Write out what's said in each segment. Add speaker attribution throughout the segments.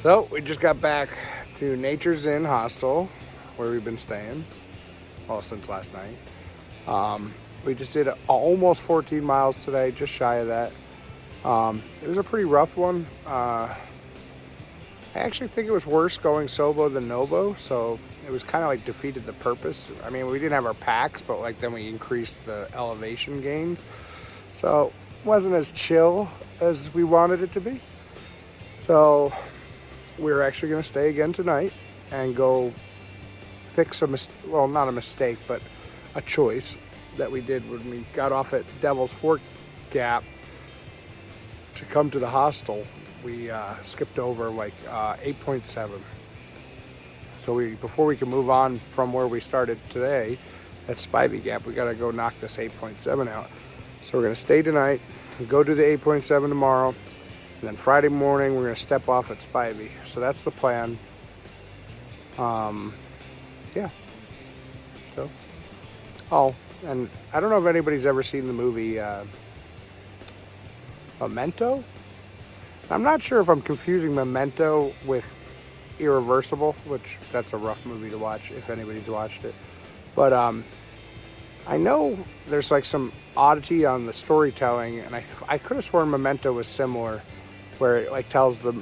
Speaker 1: So we just got back to Nature's Inn Hostel, where we've been staying, well, since last night. We just did almost 14 miles today, just shy of that. It was a pretty rough one. I actually think it was worse going SOBO than NOBO, so it was kind of like defeated the purpose. I mean, we didn't have our packs, but like then we increased the elevation gains. So it wasn't as chill as we wanted it to be. So we're actually going to stay again tonight and go fix well, not a mistake, but a choice that we did when we got off at Devil's Fork Gap to come to the hostel. We skipped over like 8.7. So before we can move on from where we started today at Spivy Gap, we got to go knock this 8.7 out. So we're going to stay tonight, go to the 8.7 tomorrow, and then Friday morning we're going to step off at Spivy. So that's the plan. Yeah. So, oh, and I don't know if anybody's ever seen the movie Memento. I'm not sure if I'm confusing Memento with Irreversible, which that's a rough movie to watch if anybody's watched it. But I know there's like some oddity on the storytelling, and I could have sworn Memento was similar, where it like tells the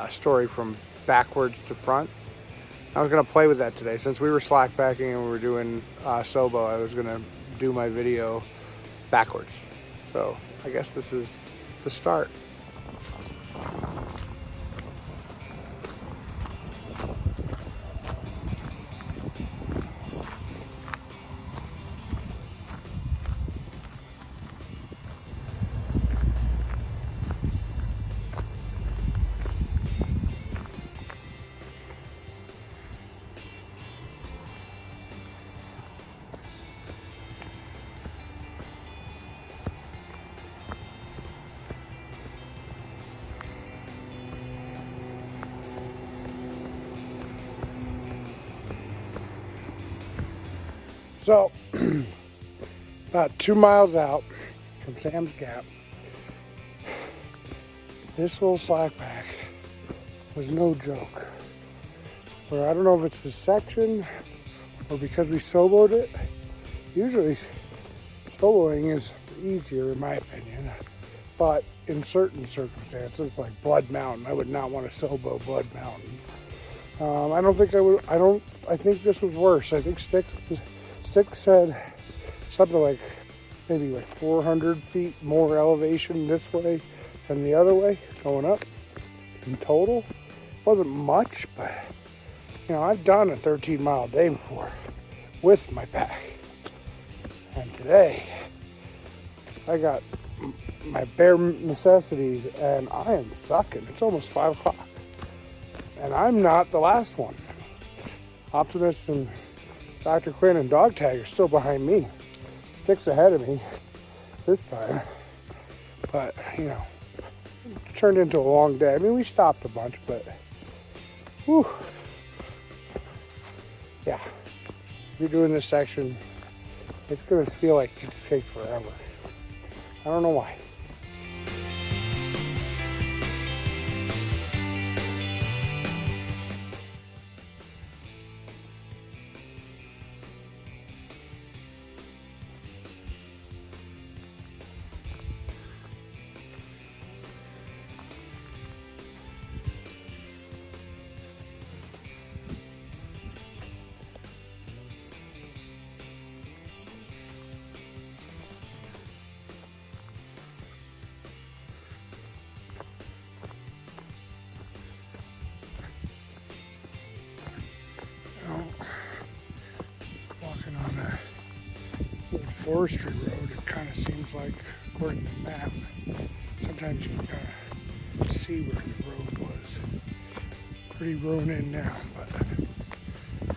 Speaker 1: story from backwards to front. I was gonna play with that today since we were slackpacking and we were doing SOBO. I was gonna do my video backwards. So I guess this is the start. So, about 2 miles out from Sam's Gap, this little slackpack was no joke. Where I don't know if it's the section or because we SOBO'd it. Usually, SOBOing is easier in my opinion, but in certain circumstances, like Blood Mountain, I would not want to SOBO Blood Mountain. I don't think I would. I think this was worse. I think Stick said something like maybe like 400 feet more elevation this way than the other way going up in total. Wasn't much, but you know, I've done a 13-mile day before with my pack, and today I got my bare necessities and I am sucking. It's almost 5 o'clock and I'm not the last one. Optimist and Dr. Quinn and Dog Tag are still behind me. Stick's ahead of me this time. But, you know, it turned into a long day. I mean, we stopped a bunch, but, whew. Yeah. If you're doing this section, it's going to feel like it takes forever. I don't know why. Walking on a little forestry road, it kind of seems like, according to the map, sometimes you can kind of see where the road was. Pretty grown in now, but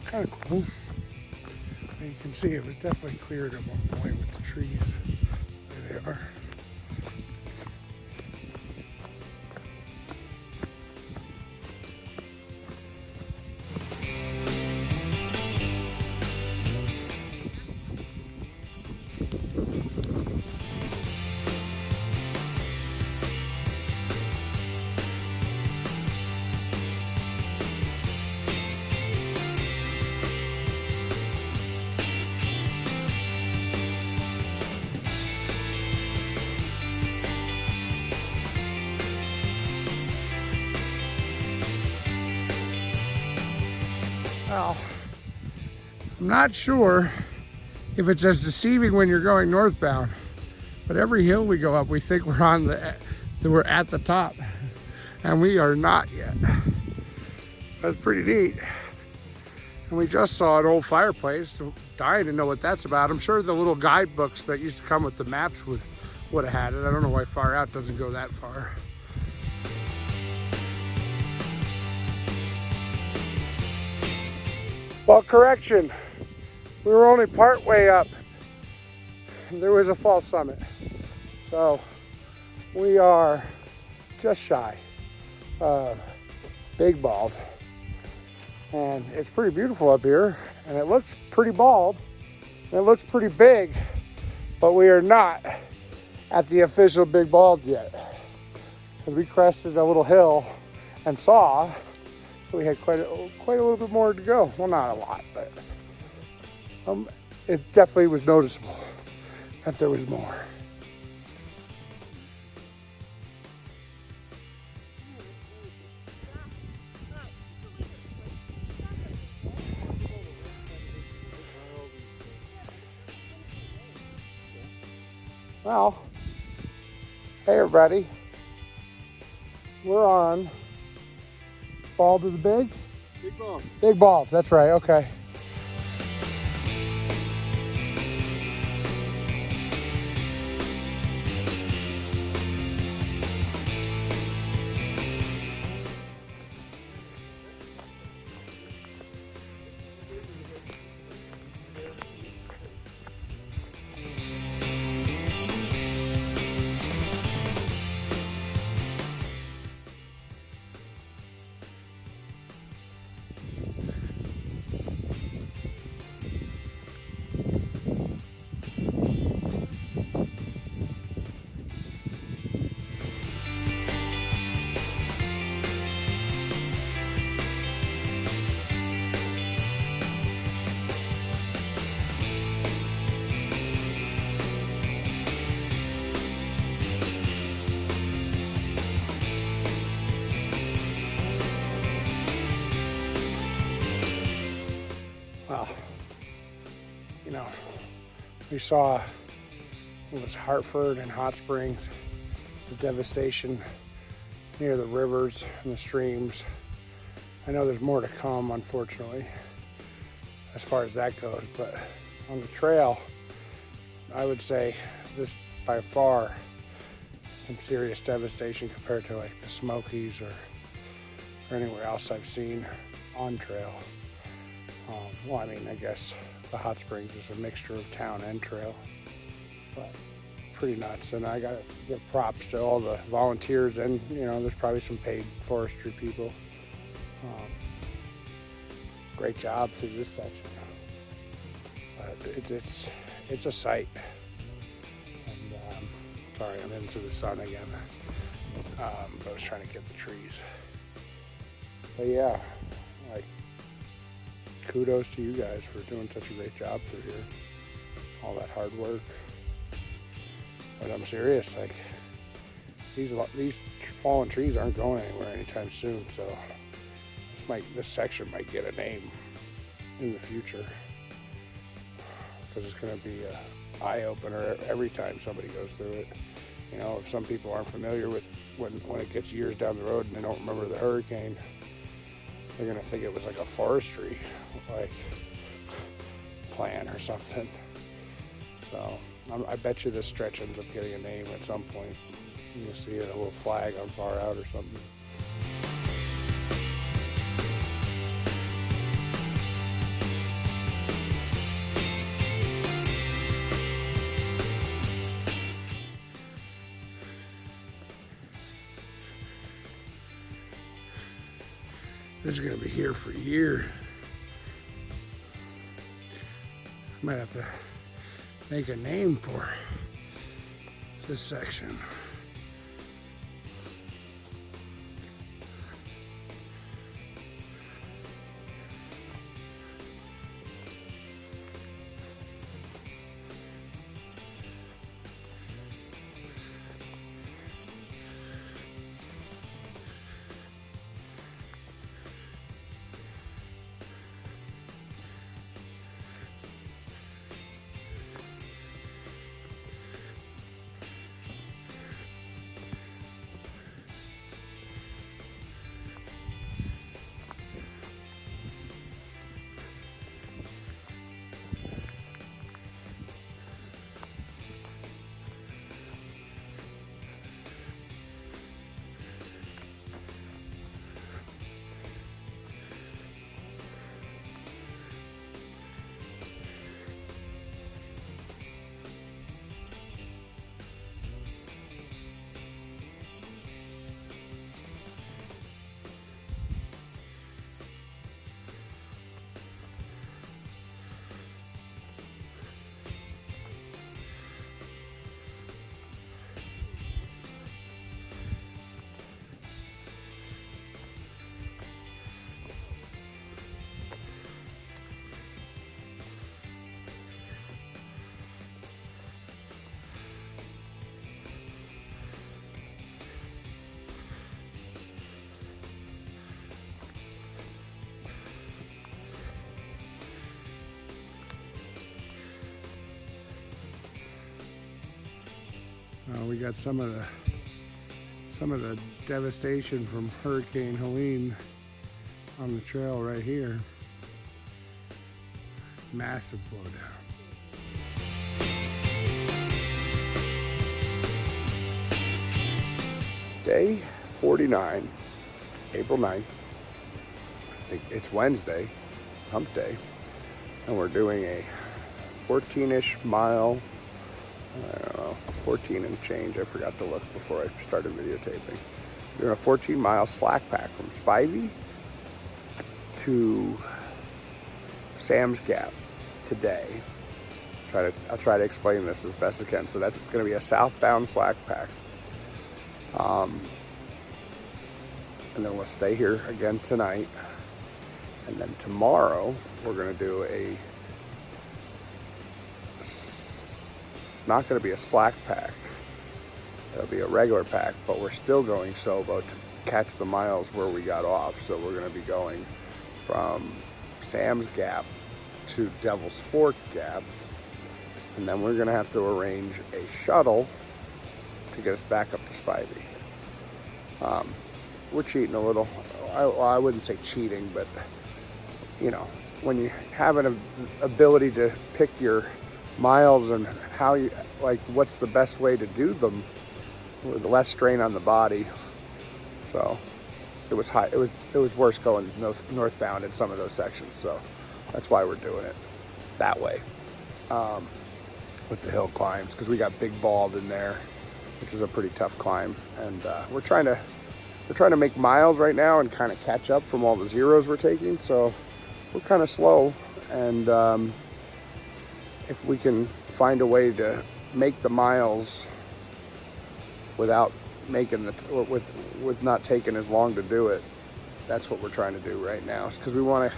Speaker 1: kind of cool. And you can see it was definitely cleared at one point with the trees. There they are. Well, I'm not sure if it's as deceiving when you're going northbound, but every hill we go up, we think we're at the top, and we are not yet. That's pretty neat. And we just saw an old fireplace, dying to know what that's about. I'm sure the little guidebooks that used to come with the maps would have had it. I don't know why Far Out doesn't go that far. Well, correction, we were only part way up. There was a false summit. So we are just shy of Big Bald. And it's pretty beautiful up here, and it looks pretty bald, and it looks pretty big, but we are not at the official Big Bald yet. Because we crested a little hill and saw we had quite a little bit more to go. Well, not a lot, but it definitely was noticeable that there was more. Well, hey everybody, we're on Bald of the Big?
Speaker 2: Big Bald.
Speaker 1: Big Bald, that's right, okay. Well, you know, we saw it was Hartford and Hot Springs, the devastation near the rivers and the streams. I know there's more to come, unfortunately, as far as that goes, but on the trail, I would say this by far some serious devastation compared to like the Smokies or anywhere else I've seen on trail. Well, I mean, I guess the Hot Springs is a mixture of town and trail, but pretty nuts. And I got to give props to all the volunteers, and you know, there's probably some paid forestry people. Great job through this section. But it's a sight. And sorry, I'm into the sun again. But I was trying to get the trees. But yeah, like, kudos to you guys for doing such a great job through here. All that hard work. But I'm serious, like, these fallen trees aren't going anywhere anytime soon, so this section might get a name in the future, because it's going to be an eye-opener every time somebody goes through it. You know, if some people aren't familiar with when it gets years down the road and they don't remember the hurricane, they're going to think it was like a forestry plan or something. So I bet you this stretch ends up getting a name at some point. You'll see a little flag on Far Out or something. This is going to be here for a year. Might have to make a name for this section. We got some of the devastation from Hurricane Helene on the trail right here. Massive blowdown. Day 49, April 9th. I think it's Wednesday, hump day, and we're doing a 14-ish mile, I don't know, 14 and change. I forgot to look before I started videotaping. We're doing a 14-mile slack pack from Spivy to Sam's Gap today. I'll try to explain this as best I can. So that's going to be a southbound slack pack. And then we'll stay here again tonight. And then tomorrow we're going to do not going to be a slack pack. It'll be a regular pack, but we're still going SOBO to catch the miles where we got off. So we're going to be going from Sam's Gap to Devil's Fork Gap. And then we're going to have to arrange a shuttle to get us back up to Spivy. We're cheating a little. I wouldn't say cheating, but you know, when you have an ability to pick your miles and how you like, what's the best way to do them with less strain on the body. So it was high. It was worse going northbound in some of those sections. So that's why we're doing it that way with the hill climbs, because we got Big Bald in there, which is a pretty tough climb, and we're trying to make miles right now and kind of catch up from all the zeros we're taking. So we're kind of slow, and if we can find a way to make the miles without making with not taking as long to do it, that's what we're trying to do right now. Because I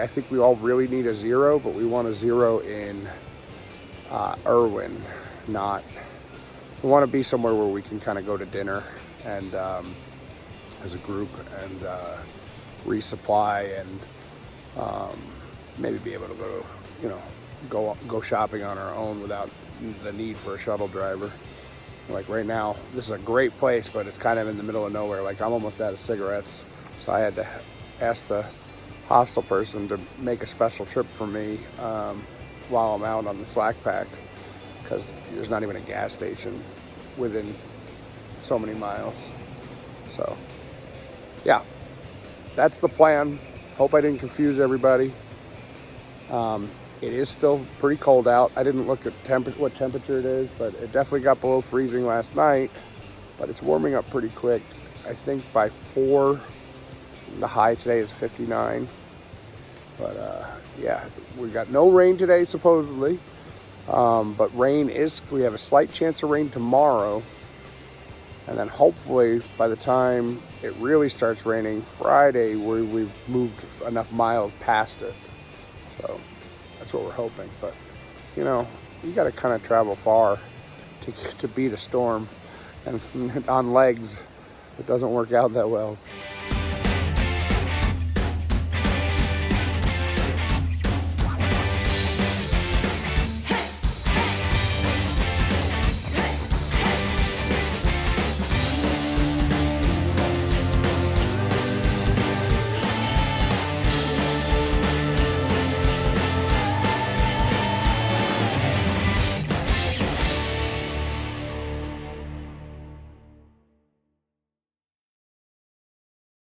Speaker 1: think we all really need a zero, but we want a zero in Irwin, not. We want to be somewhere where we can kind of go to dinner and as a group and resupply and maybe be able to go shopping on our own without the need for a shuttle driver. Like right now, this is a great place, but it's kind of in the middle of nowhere. Like I'm almost out of cigarettes, so I had to ask the hostel person to make a special trip for me while I'm out on the slack pack, because there's not even a gas station within so many miles. So yeah, that's the plan. Hope I didn't confuse everybody. It is still pretty cold out. I didn't look at what temperature it is, but it definitely got below freezing last night, but it's warming up pretty quick. I think by 4, the high today is 59. But yeah, we got no rain today supposedly. But we have a slight chance of rain tomorrow. And then hopefully by the time it really starts raining Friday, we've moved enough miles past it. So that's what we're hoping. But you know, you got to kind of travel far to beat a storm, and on legs it doesn't work out that well.